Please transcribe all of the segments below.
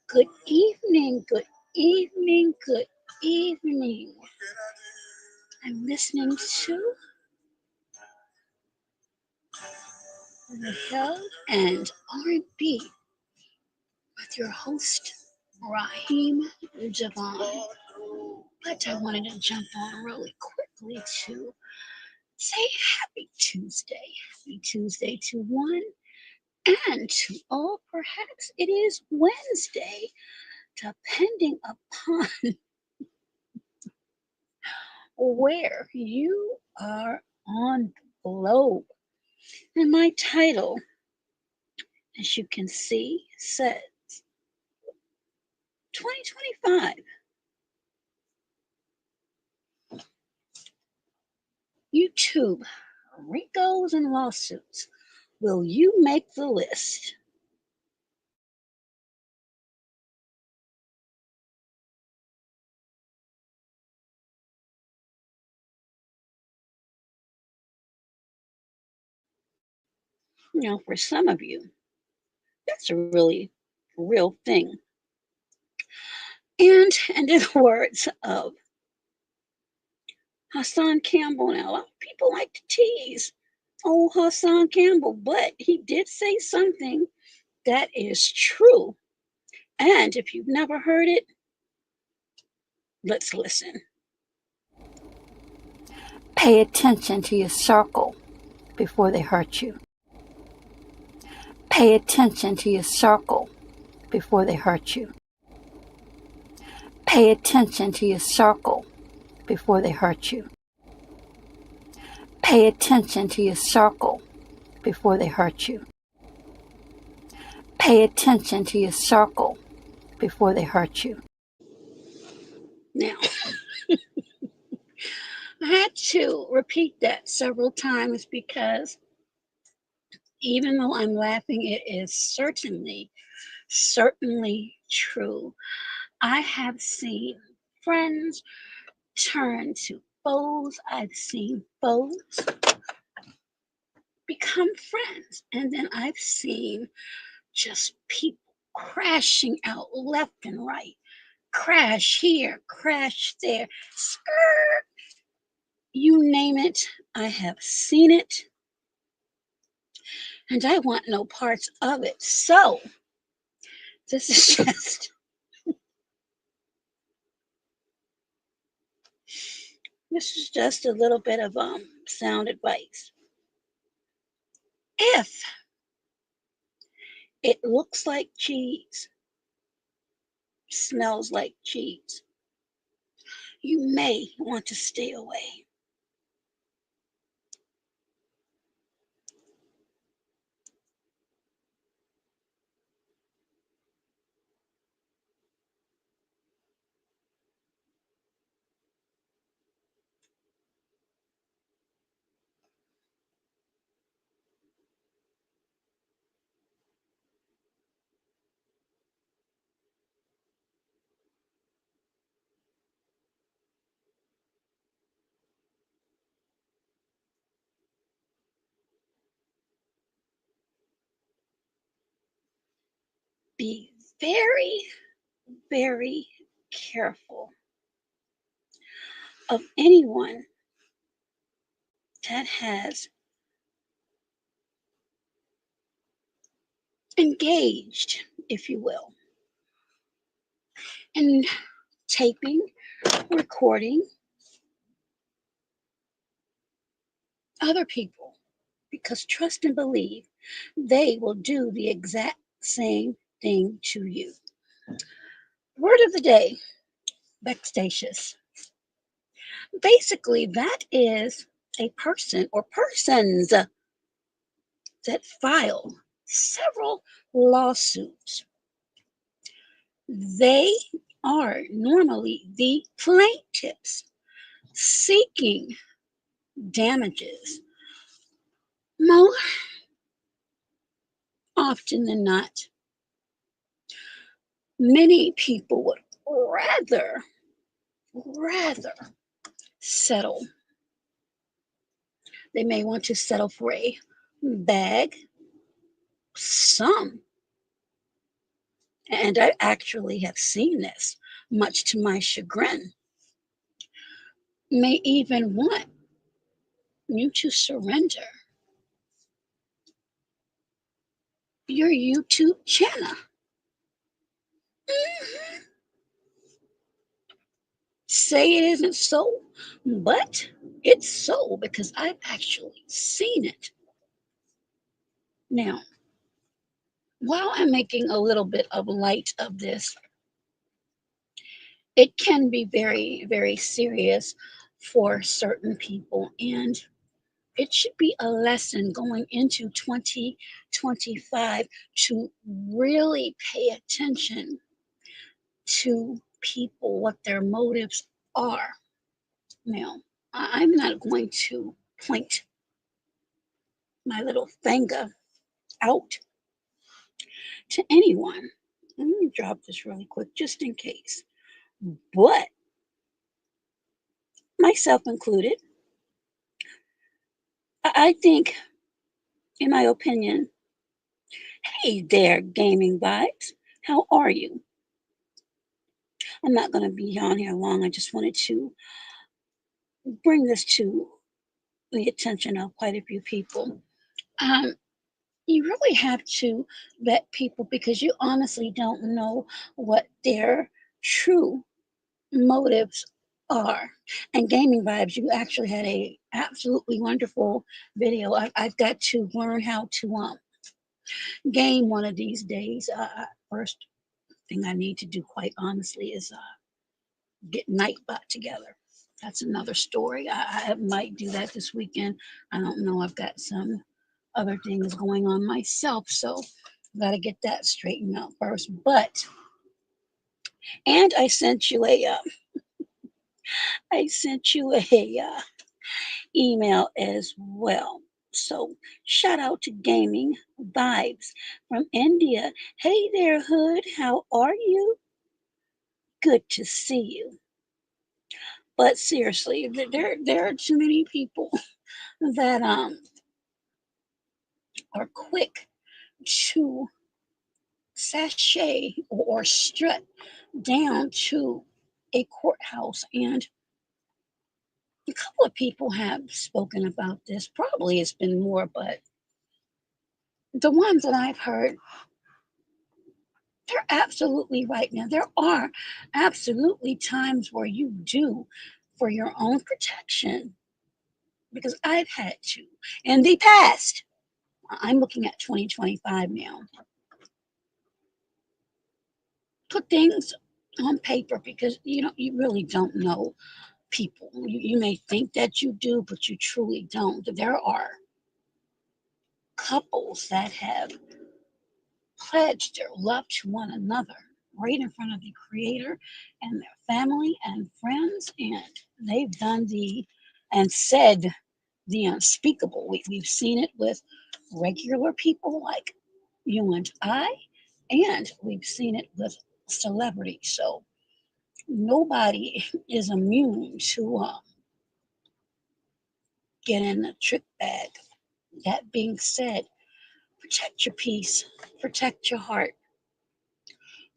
Good evening, good evening, good evening. I'm listening to the Hell and R&B with your host, Raheem Javon. But I wanted to jump on really quickly to say happy Tuesday. Happy Tuesday to one and to all. Perhaps it is Wednesday, depending upon where you are on the globe. And my title, as you can see, says 2025. YouTube, Ricos and lawsuits. Will you make the list? Now, for some of you, that's a really real thing. And in the words of Hassan Campbell, now a lot of people like to tease old Hassan Campbell, but he did say something that is true. And if you've never heard it, let's listen. Pay attention to your circle before they hurt you. Pay attention to your circle before they hurt you. Pay attention to your circle before they hurt you. Pay attention to your circle before they hurt you. Pay attention to your circle before they hurt you. Now, I had to repeat that several times because even though I'm laughing, it is certainly true. I have seen friends turn to foes. I've seen foes become friends. And then I've seen just people crashing out left and right. Crash here, crash there, skirt. You name it, I have seen it. And I want no parts of it. So, this is just a little bit of sound advice. If it looks like cheese, smells like cheese, you may want to stay away. Be very, very careful of anyone that has engaged, if you will, in taping, recording other people. Because trust and believe, they will do the exact same thing to you. Word of the day, vexatious. Basically, that is a person or persons that file several lawsuits. They are normally the plaintiffs seeking damages. More often than not, many people would rather settle. They may want to settle for a bag, some And I actually have seen this, much to my chagrin, may even want you to surrender your YouTube channel. Mhm. Say it isn't so, but it's so because I've actually seen it. Now, while I'm making a little bit of light of this, it can be very, very serious for certain people. And it should be a lesson going into 2025 to really pay attention to people, what their motives are. Now, I'm not going to point my little finger out to anyone. Let me drop this really quick just in case. But myself included, I think, in my opinion, hey there, gaming vibes. How are you? I'm not going to be on here long. I just wanted to bring this to the attention of quite a few people. Um, you really have to vet people because you honestly don't know what their true motives are. And gaming vibes, you actually had a absolutely wonderful video. I've got to learn how to game one of these days. First thing I need to do, quite honestly, is get Nightbot together. That's another story. I might do that this weekend. I don't know. I've got some other things going on myself, so got to get that straightened out first. But and I sent you a email as well. So shout out to Gaming Vibes from India. Hey there, Hood. How are you? Good to see you. But seriously, there are too many people that are quick to sashay or strut down to a courthouse. And a couple of people have spoken about this. Probably it's been more, but the ones that I've heard, they're absolutely right. Now, there are absolutely times where you do for your own protection, because I've had to in the past. I'm looking at 2025 now. Put things on paper because you really don't know people. You may think that you do, but you truly don't. There are couples that have pledged their love to one another right in front of the creator and their family and friends, and they've done the and said the unspeakable. We've seen it with regular people like you and I, and we've seen it with celebrities. So nobody is immune to getting a trick bag. That being said, protect your peace, protect your heart,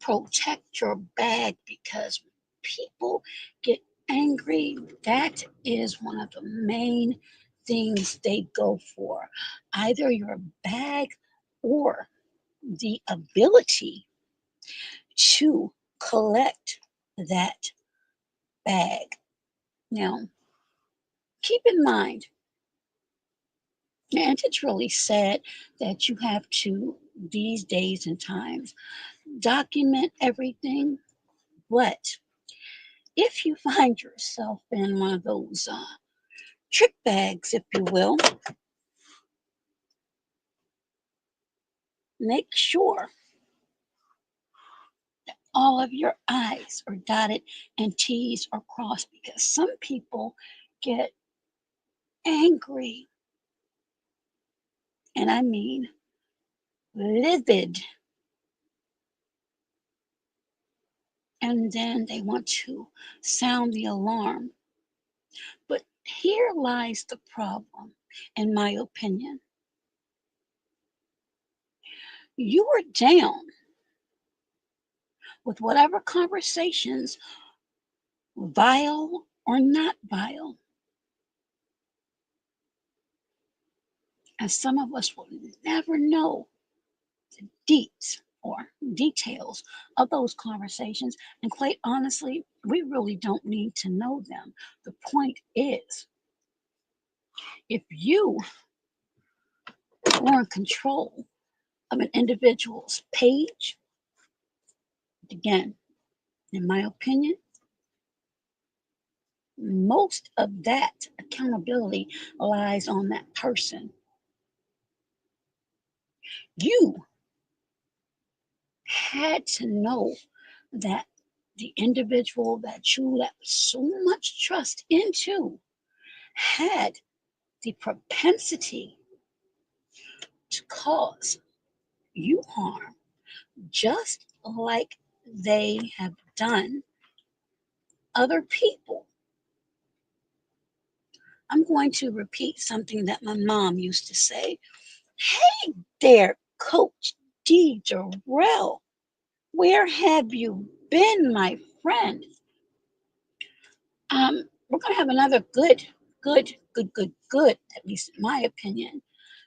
protect your bag, because people get angry. That is one of the main things they go for, either your bag or the ability to collect that bag. Now, keep in mind, and it's really sad that you have to, these days and times, document everything. But if you find yourself in one of those trick bags, if you will, make sure all of your I's are dotted and T's are crossed, because some people get angry, and I mean livid, and then they want to sound the alarm. But here lies the problem, in my opinion. You are down with whatever conversations, vile or not vile. And some of us will never know the deets or details of those conversations. And quite honestly, we really don't need to know them. The point is, if you are in control of an individual's page, again, in my opinion, most of that accountability lies on that person. You had to know that the individual that you let so much trust into had the propensity to cause you harm, just like they have done other people. I'm going to repeat something that my mom used to say. Hey there, Coach D. Durrell. Where have you been, my friend? We're going to have another good, at least in my opinion,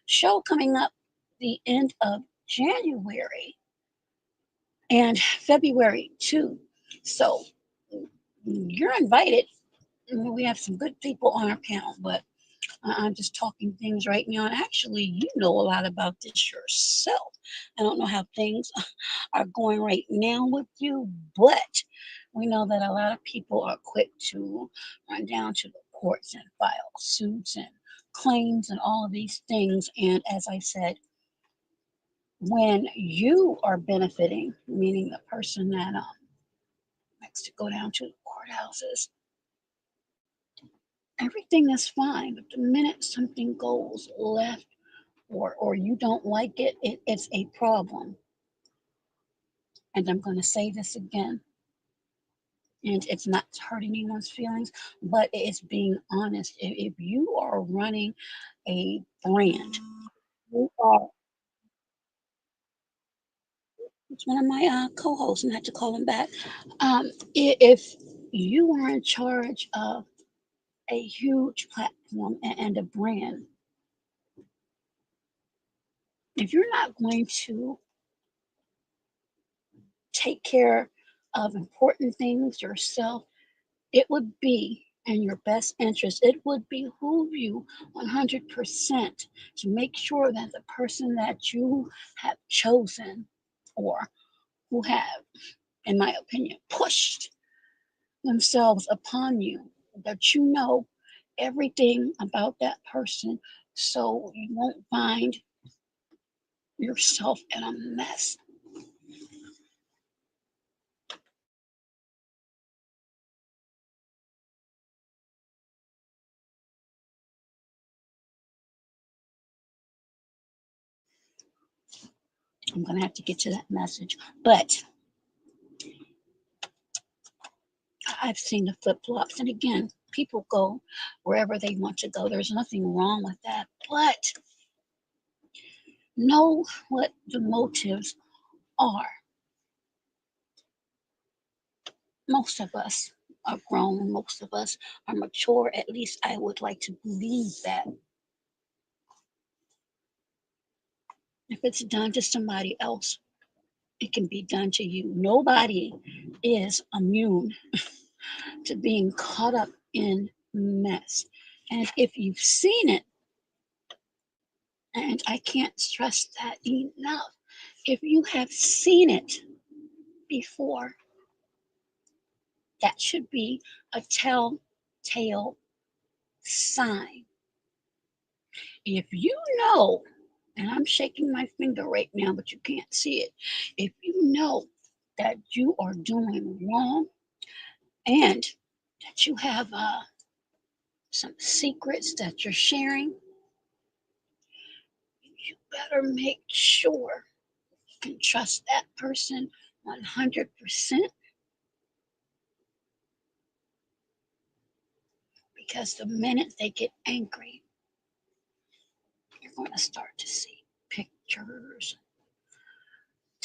show coming up the end of January and February too. So you're invited. We have some good people on our panel, but I'm just talking things right now. And actually, you know a lot about this yourself. I don't know how things are going right now with you, but we know that a lot of people are quick to run down to the courts and file suits and claims and all of these things. And as I said, when you are benefiting, meaning the person that likes to go down to the courthouses, everything is fine. But the minute something goes left or you don't like it, it's a problem. And I'm going to say this again, and it's not hurting anyone's feelings, but it's being honest. If you are running a brand, you are, it's one of my co-hosts, and I had to call him back. If you are in charge of a huge platform and a brand, if you're not going to take care of important things yourself, it would be in your best interest. It would behoove you 100% to make sure that the person that you have chosen or who have, in my opinion, pushed themselves upon you, that you know everything about that person so you won't find yourself in a mess. I'm going to have to get to that message. But I've seen the flip flops. And again, people go wherever they want to go. There's nothing wrong with that. But know what the motives are. Most of us are grown, most of us are mature. At least I would like to believe that. If it's done to somebody else, it can be done to you. Nobody is immune to being caught up in mess. And if you've seen it, and I can't stress that enough, if you have seen it before, that should be a telltale sign. If you know, and I'm shaking my finger right now, but you can't see it, if you know that you are doing wrong and that you have some secrets that you're sharing, you better make sure you can trust that person 100%, because the minute they get angry, you're going to start to see pictures,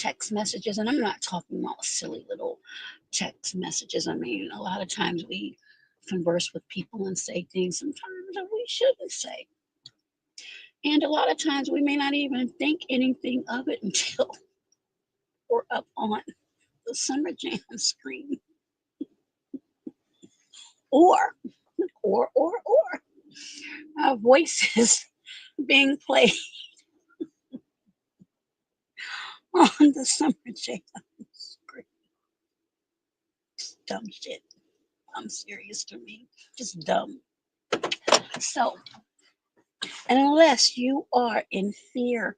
text messages, and I'm not talking about silly little text messages. I mean, a lot of times we converse with people and say things sometimes that we shouldn't say. And a lot of times we may not even think anything of it until we're up on the Summer Jam screen. Or, or, our voices being played on the Summer Jam screen. Dumb shit. I'm serious to me. Just dumb. So, unless you are in fear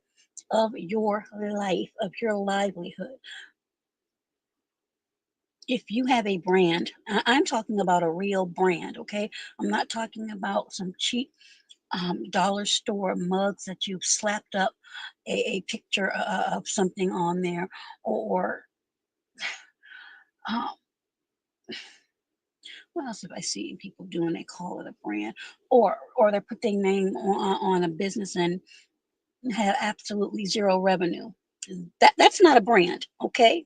of your life, of your livelihood, if you have a brand, I'm talking about a real brand, okay? I'm not talking about some cheap dollar store mugs that you've slapped up a picture of something on there, or um, what else have I seen people doing? They call it a brand, or they put their name on a business and have absolutely zero revenue. That's not a brand, okay?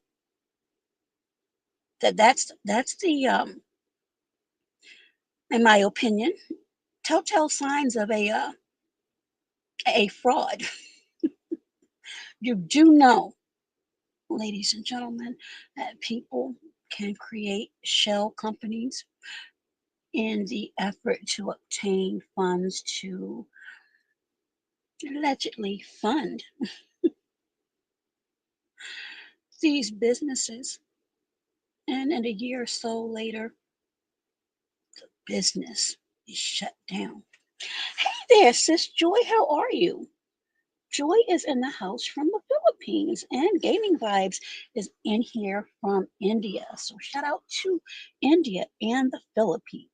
That's the in my opinion, telltale signs of a fraud. You do know, ladies and gentlemen, that people can create shell companies in the effort to obtain funds to allegedly fund these businesses. And in a year or so later, business is shut down. Hey there, Sis Joy, how are you? Joy is in the house from the Philippines, and Gaming Vibes is in here from India. So shout out to India and the Philippines.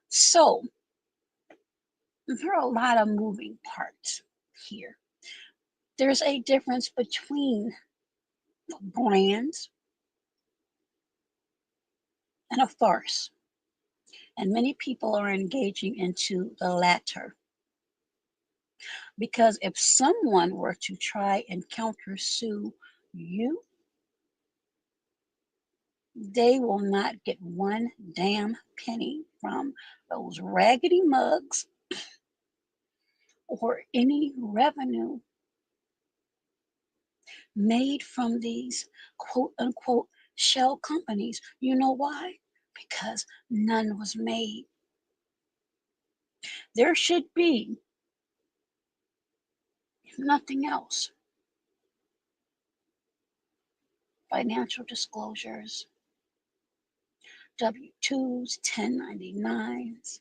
So there are a lot of moving parts here. There's a difference between brands and a farce, and many people are engaging into the latter. Because if someone were to try and counter sue you, they will not get one damn penny from those raggedy mugs or any revenue made from these quote unquote shell companies. You know why? Because none was made. There should be, if nothing else, financial disclosures, W 2s, 1099s.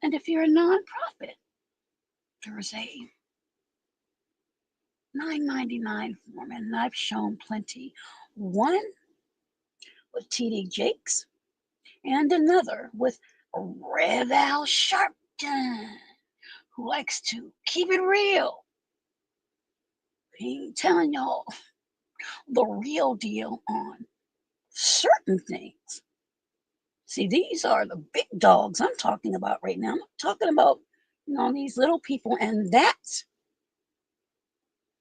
And if you're a nonprofit, there's a 999 form, and I've shown plenty. One with TD Jakes, and another with Rev Al Sharpton, who likes to keep it real. He ain't telling y'all the real deal on certain things. See, these are the big dogs I'm talking about right now. I'm talking about, these little people, and that's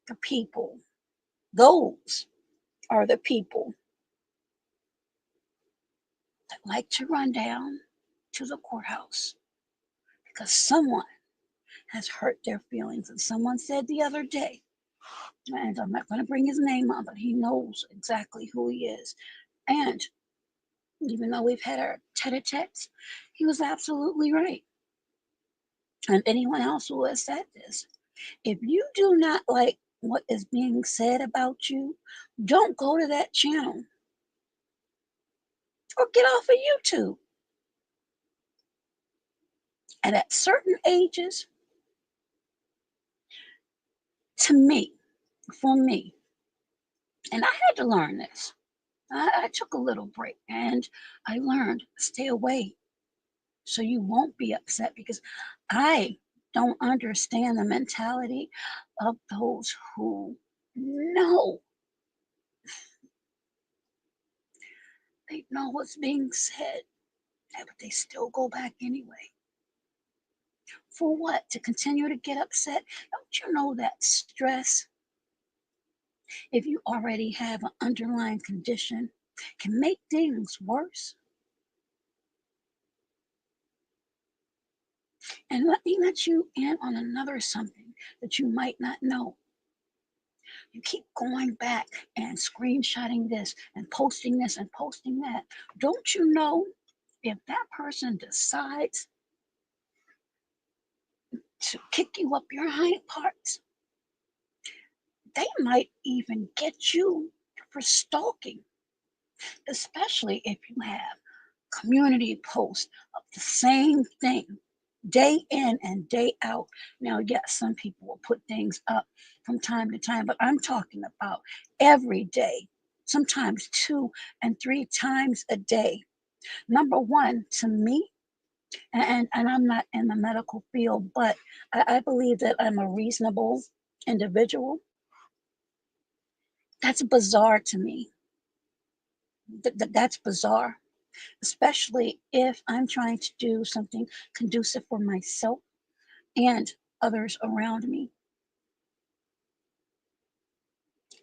the people. Those are the people that like to run down to the courthouse because someone has hurt their feelings. And someone said the other day, and I'm not going to bring his name up, but he knows exactly who he is. And even though we've had our tete-a-tetes, he was absolutely right. And anyone else who has said this, if you do not like what is being said about you, don't go to that channel or get off of YouTube. And at certain ages, to me, for me, and I had to learn this. I took a little break and I learned stay away so you won't be upset, because I don't understand the mentality of those who know they know what's being said, but they still go back anyway. For what? To continue to get upset? Don't you know that stress if you already have an underlying condition, can make things worse. And let me let you in on another something that you might not know. You keep going back and screenshotting this and posting this and posting that. Don't you know if that person decides to kick you up your hind parts, they might even get you for stalking, especially if you have community posts of the same thing day in and day out. Now, yes, some people will put things up from time to time, but I'm talking about every day, sometimes 2 and 3 times a day. Number one, to me, and I'm not in the medical field, but I believe that I'm a reasonable individual. That's bizarre to me. That's bizarre, especially if I'm trying to do something conducive for myself and others around me.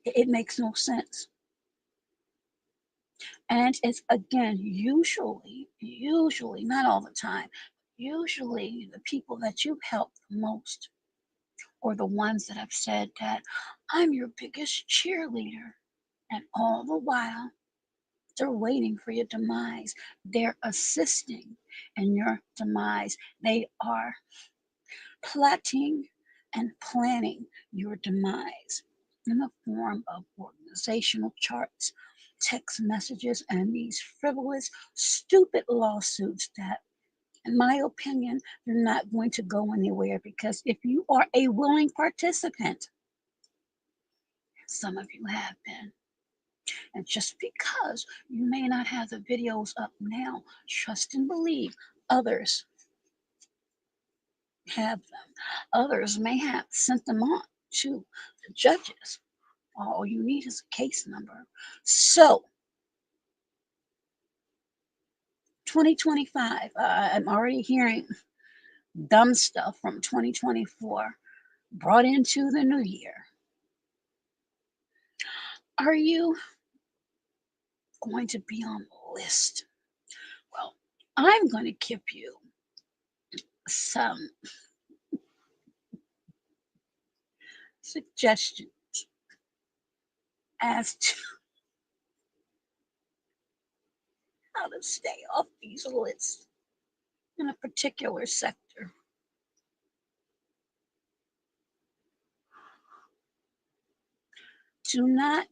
It makes no sense. And it's again, usually, not all the time, usually the people that you've helped the most, or the ones that have said that I'm your biggest cheerleader. And all the while, they're waiting for your demise. They're assisting in your demise. They are plotting and planning your demise in the form of organizational charts, text messages, and these frivolous, stupid lawsuits that, in my opinion, they're not going to go anywhere, because if you are a willing participant, some of you have been. And just because you may not have the videos up now, trust and believe others have them. Others may have sent them on to the judges. All you need is a case number. So, 2025, I'm already hearing dumb stuff from 2024 brought into the new year. Are you going to be on the list? Well, I'm going to give you some suggestions as to how to stay off these lists in a particular sector. Do not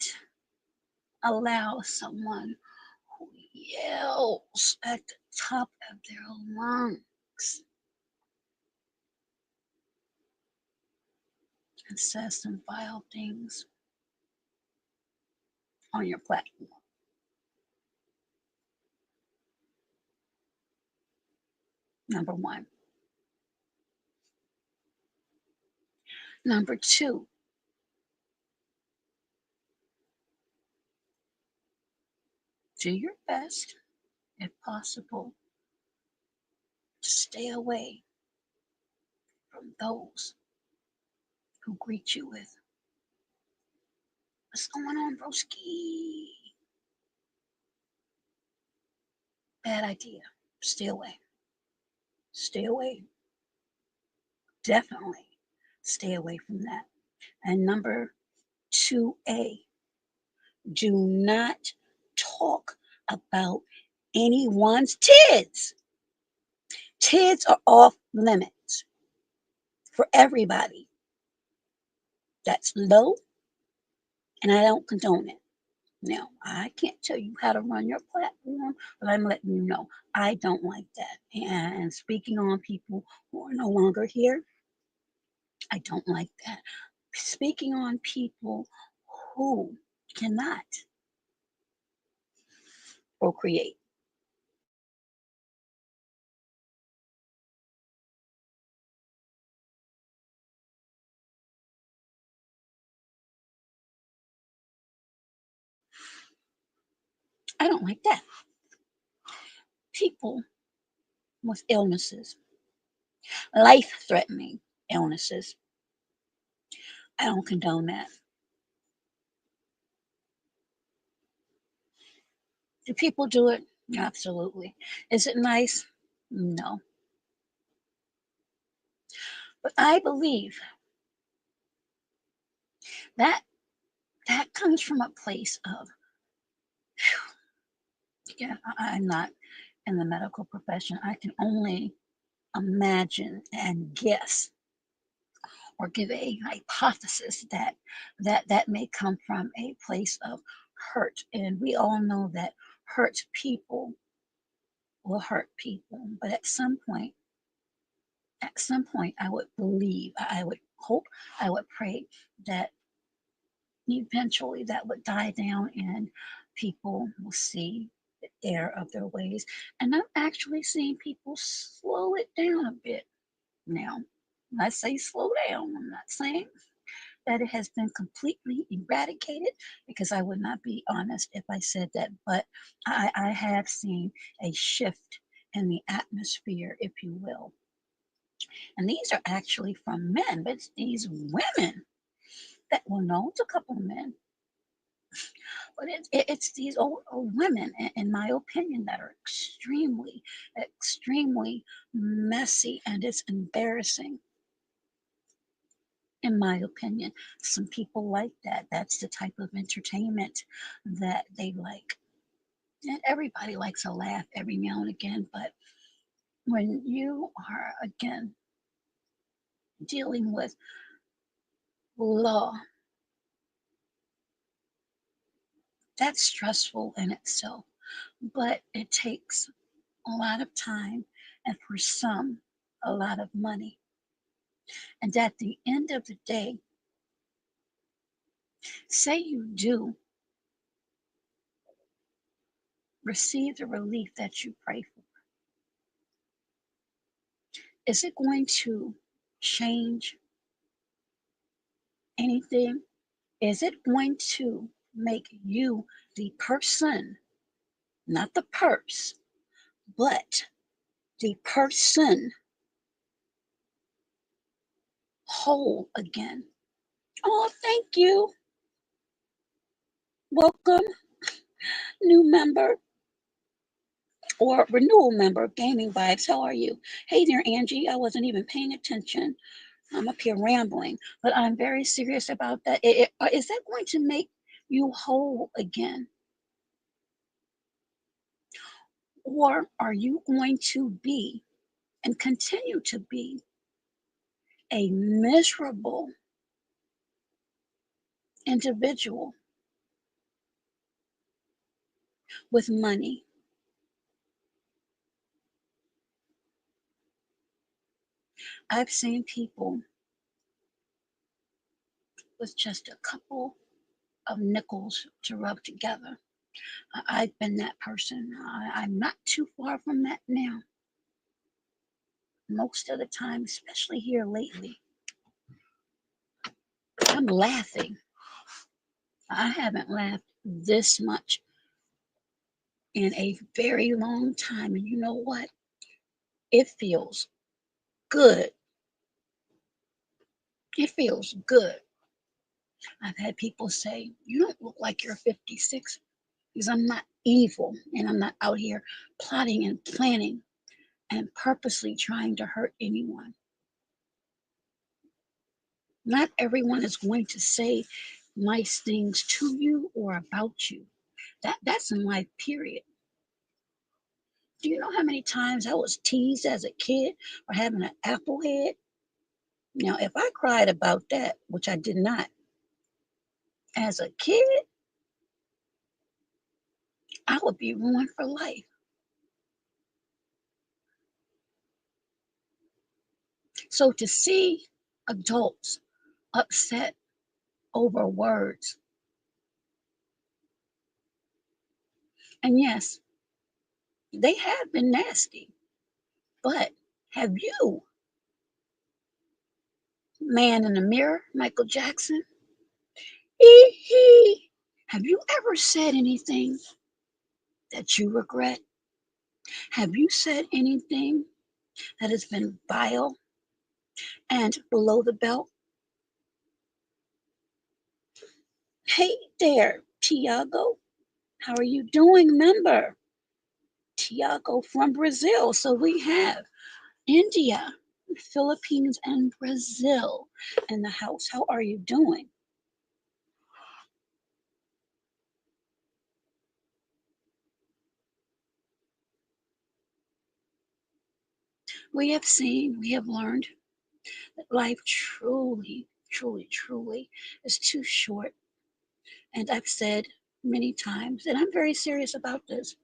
allow someone who yells at the top of their lungs and says some vile things on your platform. Number one. Number two, do your best, if possible, to stay away from those who greet you with, "What's going on, broski?" Bad idea. Stay away. Stay away. Definitely stay away from that. And number 2A, do not talk about anyone's kids. Kids are off limits for everybody. That's low, and I don't condone it. Now, I can't tell you how to run your platform, but I'm letting you know I don't like that. And speaking on people who are no longer here, I don't like that. Speaking on people who cannot procreate, I don't like that. People with illnesses, life threatening illnesses, I don't condone that. Do people do it? Absolutely. Is it nice? No. But I believe that that comes from a place of, again, I'm not in the medical profession. I can only imagine and guess or give a hypothesis that may come from a place of hurt. And we all know that hurt people will hurt people. But at some point, I would believe, I would hope, I would pray that eventually that would die down and people will see the error of their ways. And I'm actually seeing people slow it down a bit now. When I say slow down, I'm not saying that it has been completely eradicated, because I would not be honest if I said that, but I have seen a shift in the atmosphere, if you will. And these are actually from men, but it's these women that, well, no, it's a couple of men, but it's these old women, in my opinion, that are extremely, extremely messy, and it's embarrassing, in my opinion. Some people like that. That's the type of entertainment that they like. And everybody likes a laugh every now and again, but when you are, again, dealing with law, that's stressful in itself. But it takes a lot of time, and for some, a lot of money. And at the end of the day, say you do receive the relief that you pray for, is it going to change anything? Is it going to make you, the person, not the purse, but the person, whole again? Oh, thank you. Welcome, new member or renewal member of Gaming Vibes. How are you? Hey there, Angie. I wasn't even paying attention. I'm up here rambling, but I'm very serious about that. Is that going to make you whole again? Or are you going to be and continue to be a miserable individual with money? I've seen people with just a couple of nickels to rub together. I've been that person. I'm not too far from that now. Most of the time, especially here lately, I'm laughing. I haven't laughed this much in a very long time. And you know what? It feels good. It feels good. I've had people say, "You don't look like you're 56," because I'm not evil and I'm not out here plotting and planning and purposely trying to hurt anyone. Not everyone is going to say nice things to you or about you. That's in life, period. Do you know how many times I was teased as a kid for having an apple head? Now, if I cried about that, which I did not as a kid, I would be ruined for life. So to see adults upset over words, and yes, they have been nasty, but have you, man in the mirror, Michael Jackson, have you ever said anything that you regret? Have you said anything that has been vile and below the belt? Hey there, Tiago. How are you doing, member? Tiago from Brazil. So we have India, Philippines, and Brazil in the house. How are you doing? We have seen, we have learned that life truly, truly, truly is too short. And I've said many times, and I'm very serious about this,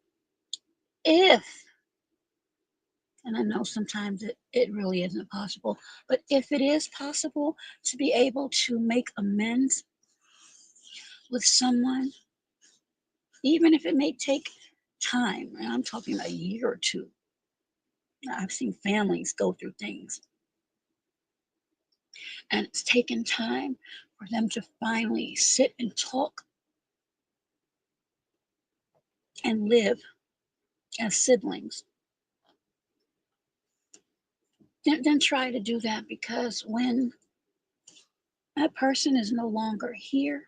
if, and I know sometimes it really isn't possible, but if it is possible to be able to make amends with someone, even if it may take time, and I'm talking a year or two. I've seen families go through things, and it's taken time for them to finally sit and talk and live as siblings. Then try to do that, because when that person is no longer here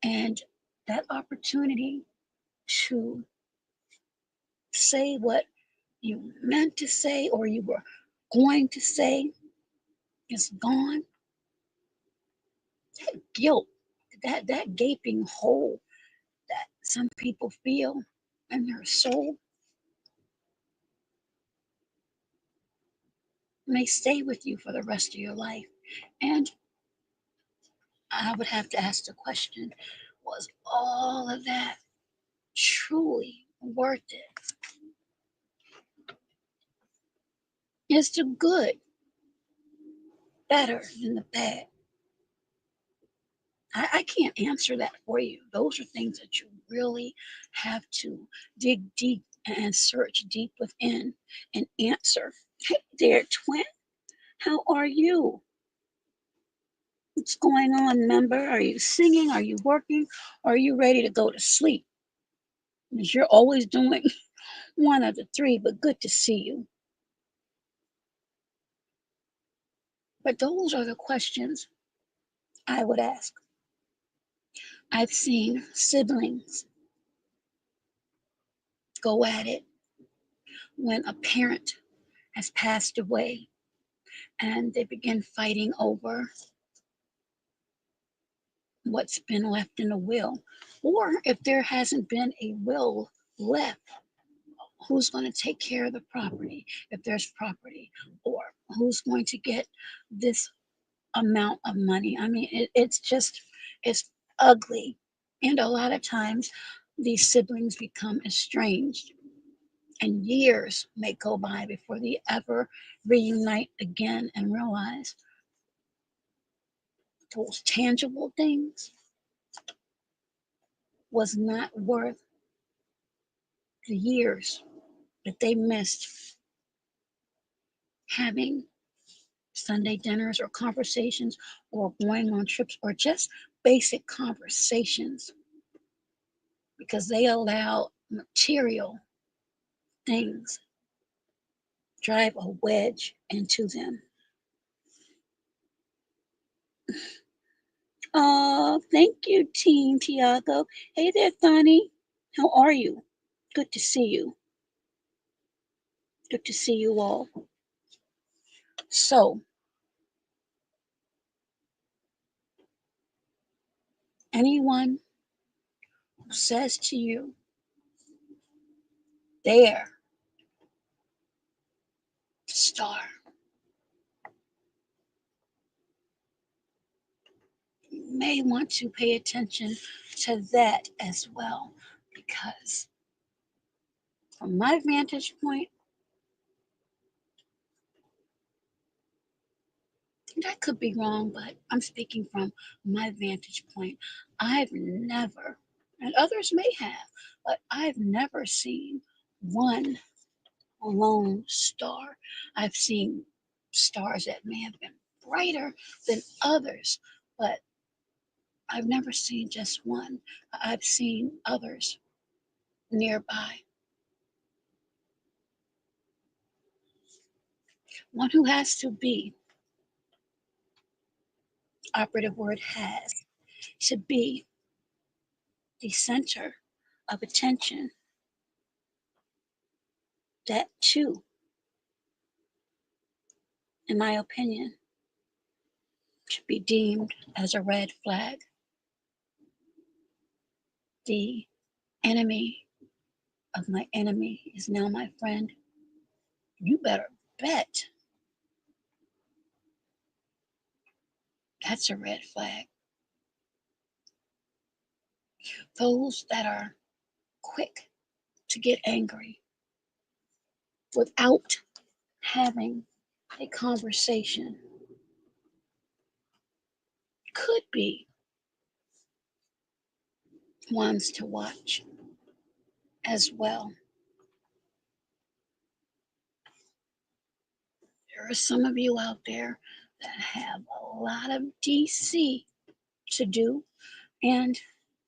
and that opportunity to say what you meant to say or you were going to say is gone, guilt, that gaping hole that some people feel in their soul may stay with you for the rest of your life. And I would have to ask the question, was all of that truly worth it? Is the good better than the bad? I can't answer that for you. Those are things that you really have to dig deep and search deep within and answer. Hey there, twin. How are you? What's going on, member? Are you singing? Are you working? Are you ready to go to sleep? Because you're always doing one of the three, but good to see you. But those are the questions I would ask. I've seen siblings go at it when a parent has passed away and they begin fighting over what's been left in the will. Or if there hasn't been a will left, who's going to take care of the property if there's property? Or who's going to get this amount of money? I mean, it's just, it's ugly. And a lot of times these siblings become estranged, and years may go by before they ever reunite again and realize those tangible things was not worth the years that they missed having Sunday dinners or conversations or going on trips or just basic conversations, because they allow material things drive a wedge into them. Oh, thank you, Team Tiago. Hey there, Thani. How are you? Good to see you. Good to see you all. So, anyone who says to you, there, star, you may want to pay attention to that as well, because from my vantage point, and I could be wrong, but I'm speaking from my vantage point. I've never, and others may have, but I've never seen one lone star. I've seen stars that may have been brighter than others, but I've never seen just one. I've seen others nearby. One who has to be, operative word has, to be the center of attention, that too, in my opinion, should be deemed as a red flag. The enemy of my enemy is now my friend. You better bet that's a red flag. Those that are quick to get angry without having a conversation could be ones to watch as well. There are some of you out there that have a lot of DC to do, and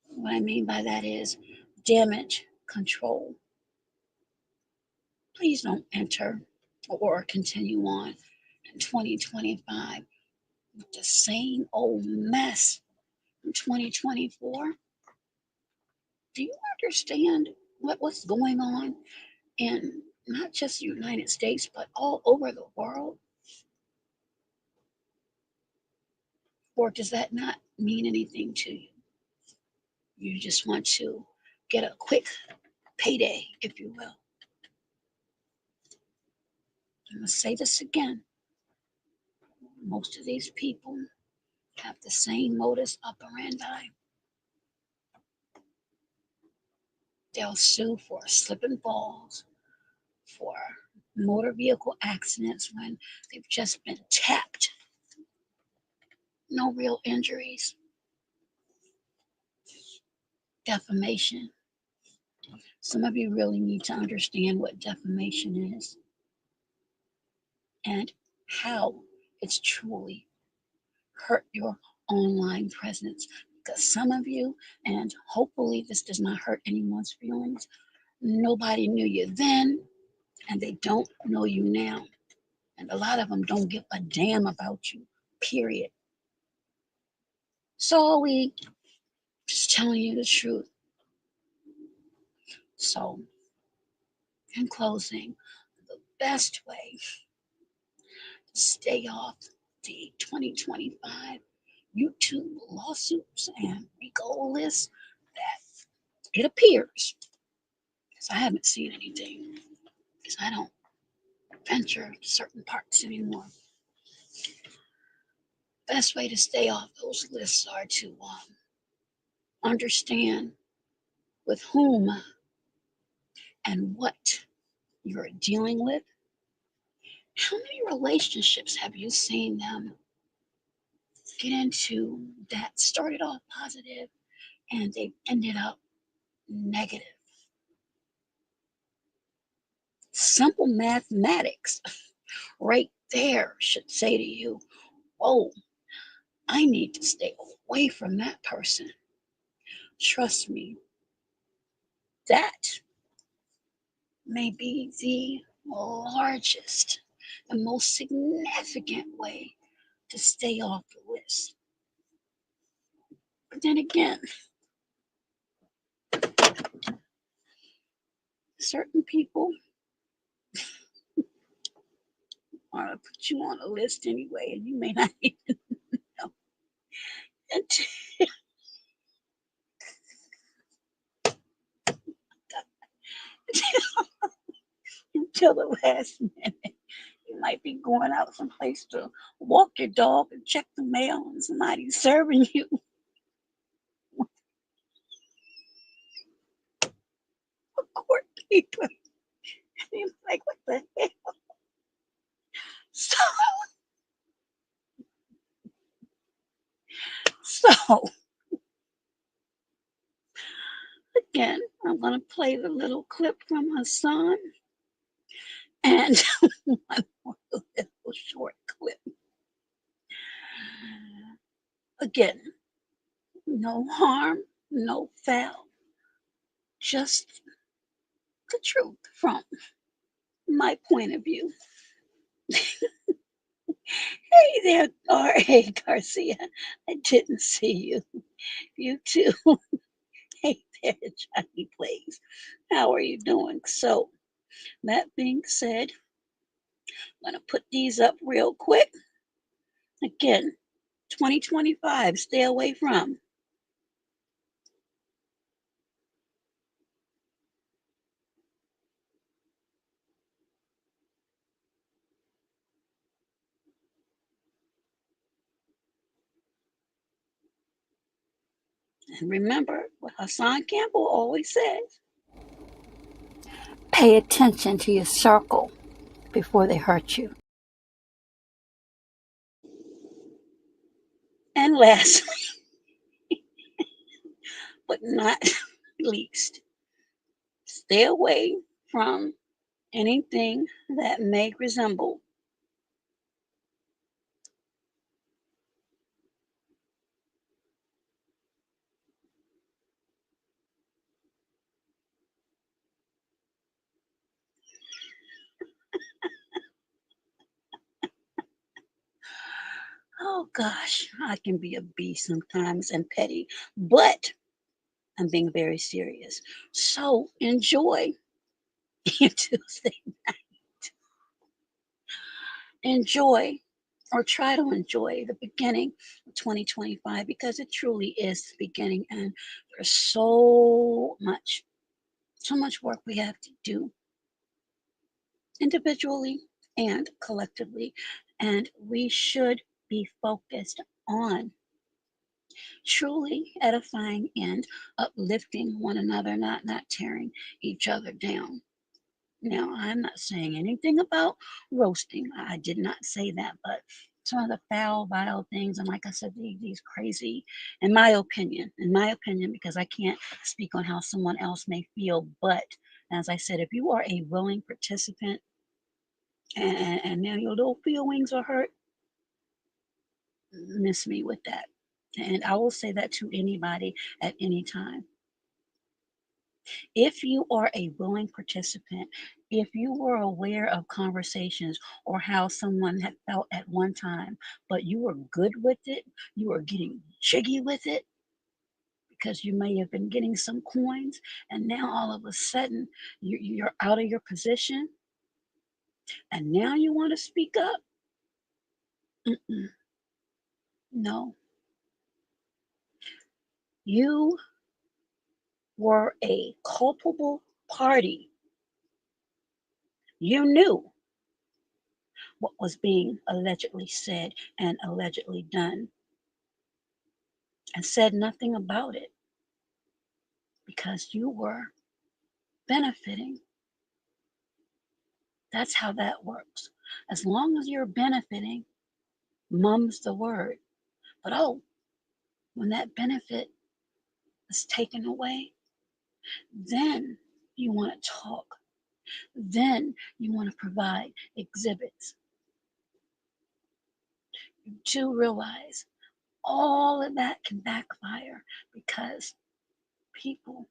what I mean by that is damage control. Please don't enter or continue on in 2025 with the same old mess in 2024. Do you understand what's going on in not just the United States, but all over the world? Or does that not mean anything to you? You just want to get a quick payday, if you will. I'm going to say this again. Most of these people have the same modus operandi. They'll sue for slip and falls, for motor vehicle accidents when they've just been tapped. No real injuries. Defamation. Some of you really need to understand what defamation is and how it's truly hurt your online presence. Because some of you, and hopefully this does not hurt anyone's feelings, nobody knew you then, and they don't know you now. And a lot of them don't give a damn about you, period. So we just telling you the truth. So, in closing, the best way to stay off the 2025 YouTube lawsuits and Rico lists that it appears, because I haven't seen anything, because I don't venture certain parts anymore. Best way to stay off those lists are to understand with whom and what you're dealing with. How many relationships have you seen them get into that started off positive and they ended up negative? Simple mathematics right there should say to you, whoa, I need to stay away from that person. Trust me, that may be the largest and most significant way to stay off the list. But then again, certain people want to put you on a list anyway, and you may not even know until the last minute. You might be going out someplace to walk your dog and check the mail, and somebody's serving you a court paper. And you're like, what the hell? So, so again, I'm going to play the little clip from my son and one more little short clip. Again, no harm, no foul, just the truth from my point of view. Hey there, R.A. Garcia. I didn't see you. You too. Hey there, Johnny Blaze. How are you doing? So, that being said, I'm going to put these up real quick. Again, 2025, stay away from. And remember what Hassan Campbell always says, pay attention to your circle before they hurt you. And lastly, but not least, stay away from anything that may resemble oh gosh, I can be a beast sometimes and petty, but I'm being very serious. So enjoy your Tuesday. Enjoy or try to enjoy the beginning of 2025 because it truly is the beginning and there's so much work we have to do individually and collectively. And we should be focused on truly edifying and uplifting one another, not tearing each other down. Now, I'm not saying anything about roasting. I did not say that, but some of the foul, vile things, and like I said, these crazy, in my opinion, because I can't speak on how someone else may feel, but as I said, if you are a willing participant and now your little feelings are hurt, miss me with that. And I will say that to anybody at any time. If you are a willing participant, if you were aware of conversations or how someone had felt at one time, but you were good with it, you were getting jiggy with it because you may have been getting some coins, and now all of a sudden you're out of your position, and now you want to speak up. Mm-mm, no, you were a culpable party. You knew what was being allegedly said and allegedly done and said nothing about it because you were benefiting. That's how that works. As long as you're benefiting, mum's the word. But oh, when that benefit is taken away, then you want to talk. Then you want to provide exhibits. You do realize all of that can backfire because people,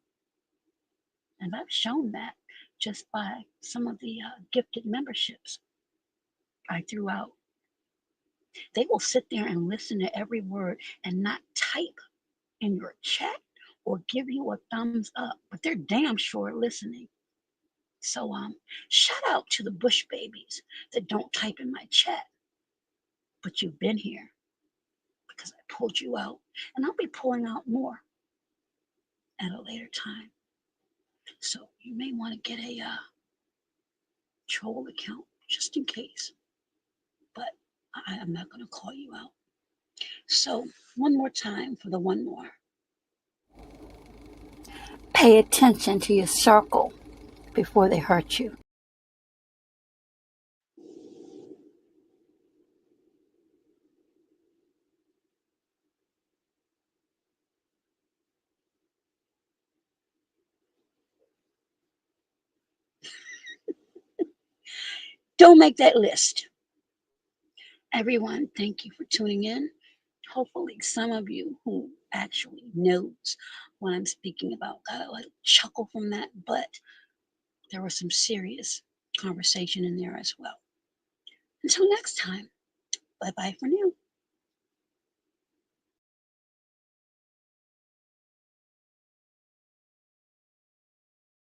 and I've shown that just by some of the gifted memberships I threw out. They will sit there and listen to every word and not type in your chat or give you a thumbs up, but they're damn sure listening. So shout out to the Bush babies that don't type in my chat, but you've been here because I pulled you out, and I'll be pulling out more at a later time. So you may want to get a troll account just in case, but I'm not going to call you out. So one more time for the one more. Pay attention to your circle before they hurt you. Don't make that list. Everyone, thank you for tuning in. Hopefully, some of you who actually knows what I'm speaking about got a little chuckle from that, but there was some serious conversation in there as well. Until next time, bye bye for now.